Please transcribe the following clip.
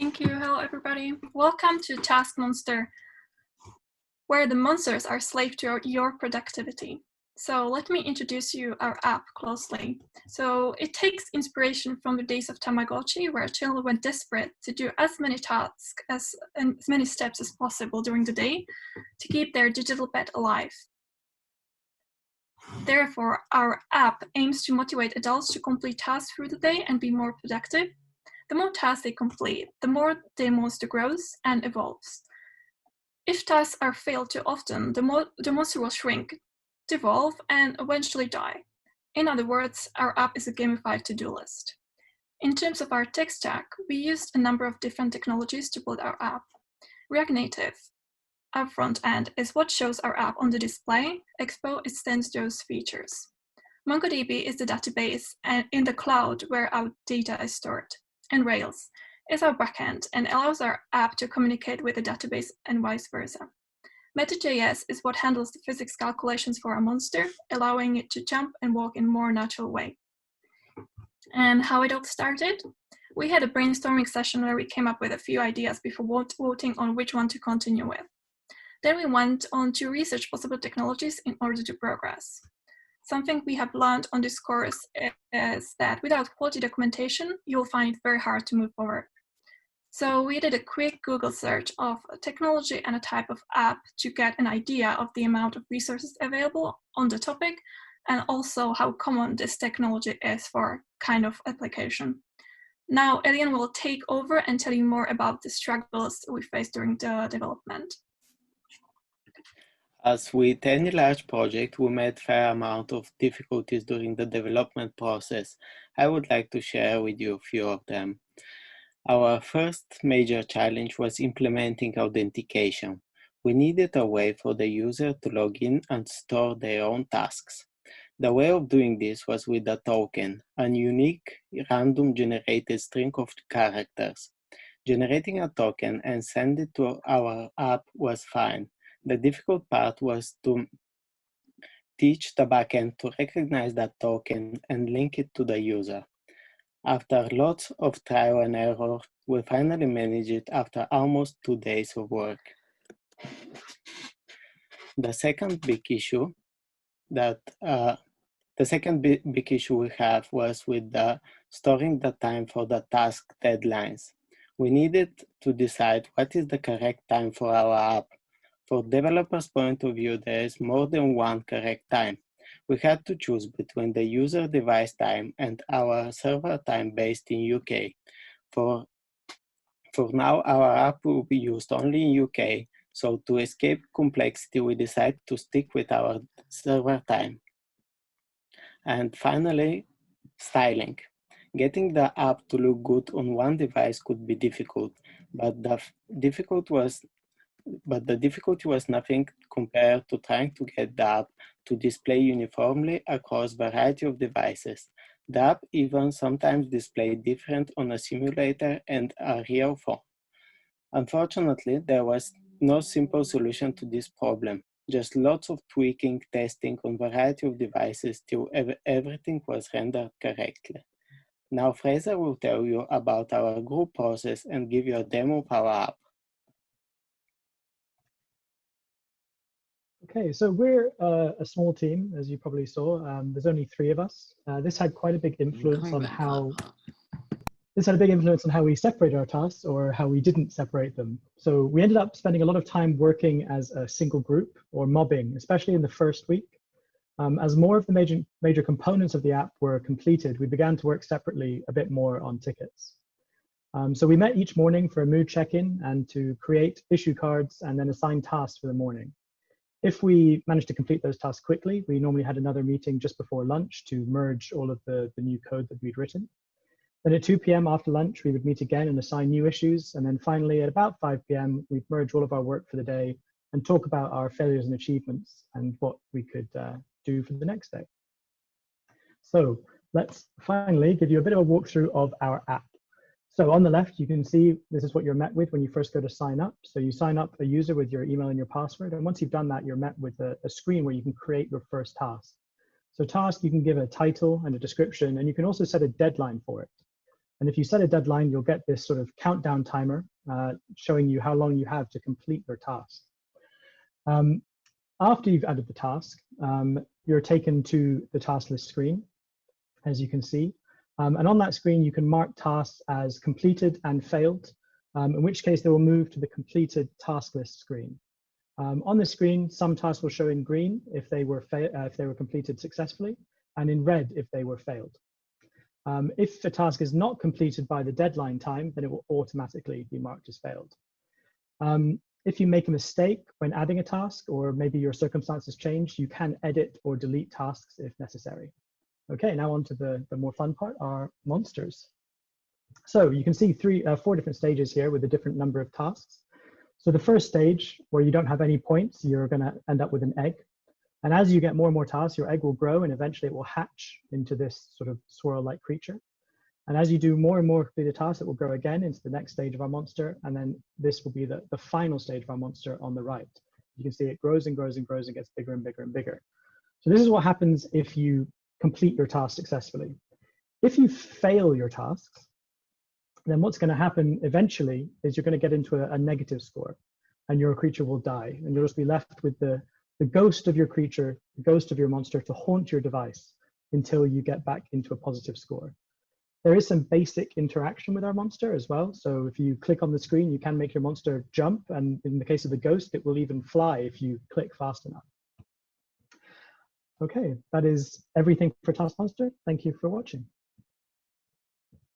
Thank you. Hello, everybody. Welcome to Task Monster, where the monsters are slave to your productivity. So let me introduce you our app closely. So it takes inspiration from the days of Tamagotchi, where children were desperate to do as many tasks and as many steps as possible during the day to keep their digital pet alive. Therefore, our app aims to motivate adults to complete tasks through the day and be more productive. The more tasks they complete, the more the monster grows and evolves. If tasks are failed too often, the monster will shrink, devolve, and eventually die. In other words, our app is a gamified to-do list. In terms of our tech stack, we used a number of different technologies to build our app. React Native, our front end, is what shows our app on the display. Expo extends those features. MongoDB is the database in the cloud where our data is stored. And Rails is our backend and allows our app to communicate with the database and vice versa. Meta.js is what handles the physics calculations for our monster, allowing it to jump and walk in a more natural way. And how it all started? We had a brainstorming session where we came up with a few ideas before voting on which one to continue with. Then we went on to research possible technologies in order to progress. Something we have learned on this course is that without quality documentation, you'll find it very hard to move forward. So we did a quick Google search of a technology and a type of app to get an idea of the amount of resources available on the topic, and also how common this technology is for kind of application. Now, Elian will take over and tell you more about the struggles we faced during the development. As with any large project, we met a fair amount of difficulties during the development process. I would like to share with you a few of them. Our first major challenge was implementing authentication. We needed a way for the user to log in and store their own tasks. The way of doing this was with a token, a unique, random generated string of characters. Generating a token and send it to our app was fine. The difficult part was to teach the backend to recognize that token and link it to the user. After lots of trial and error, we finally managed it after almost 2 days of work. The second big issue we have was with storing the time for the task deadlines. We needed to decide what is the correct time for our app. For developers' point of view, there is more than one correct time. We had to choose between the user device time and our server time based in UK. For now, our app will be used only in UK, so to escape complexity, we decided to stick with our server time. And finally, styling. Getting the app to look good on one device could be difficult, but the difficulty was nothing compared to trying to get the app to display uniformly across a variety of devices. The app even sometimes displayed different on a simulator and a real phone. Unfortunately, there was no simple solution to this problem, just lots of tweaking, testing on a variety of devices till everything was rendered correctly. Now Fraser will tell you about our group process and give you a demo of our app. Okay, so we're a small team, as you probably saw. There's only 3 of us. This had quite a big influence on how we separate our tasks or how we didn't separate them. So we ended up spending a lot of time working as a single group or mobbing, especially in the first week. As more of the major components of the app were completed, we began to work separately a bit more on tickets. So we met each morning for a mood check-in and to create issue cards and then assign tasks for the morning. If we managed to complete those tasks quickly, we normally had another meeting just before lunch to merge all of the new code that we'd written. Then at 2 p.m. after lunch, we would meet again and assign new issues. And then finally, at about 5 p.m., we'd merge all of our work for the day and talk about our failures and achievements and what we could do for the next day. So let's finally give you a bit of a walkthrough of our app. So on the left, you can see this is what you're met with when you first go to sign up. So you sign up a user with your email and your password. And once you've done that, you're met with a screen where you can create your first task. So task, you can give a title and a description, and you can also set a deadline for it. And if you set a deadline, you'll get this sort of countdown timer showing you how long you have to complete your task. After you've added the task, you're taken to the task list screen, as you can see. And on that screen, you can mark tasks as completed and failed, in which case they will move to the completed task list screen. On the screen, some tasks will show in green if they were completed successfully, and in red if they were failed. If a task is not completed by the deadline time, then it will automatically be marked as failed. If you make a mistake when adding a task, or maybe your circumstances change, you can edit or delete tasks if necessary. Okay, now on to the more fun part, our monsters. So you can see four different stages here with a different number of tasks. So the first stage, where you don't have any points, you're going to end up with an egg. And as you get more and more tasks, your egg will grow, and eventually it will hatch into this sort of swirl-like creature. And as you do more and more completed tasks, it will grow again into the next stage of our monster. And then this will be the final stage of our monster on the right. You can see it grows and grows and grows and gets bigger and bigger and bigger. So this is what happens if you complete your task successfully. If you fail your tasks, then what's going to happen eventually is you're going to get into a negative score, and your creature will die. And you'll just be left with the ghost of your creature, the ghost of your monster, to haunt your device until you get back into a positive score. There is some basic interaction with our monster as well. So if you click on the screen, you can make your monster jump. And in the case of the ghost, it will even fly if you click fast enough. Okay, that is everything for Task Monster. Thank you for watching.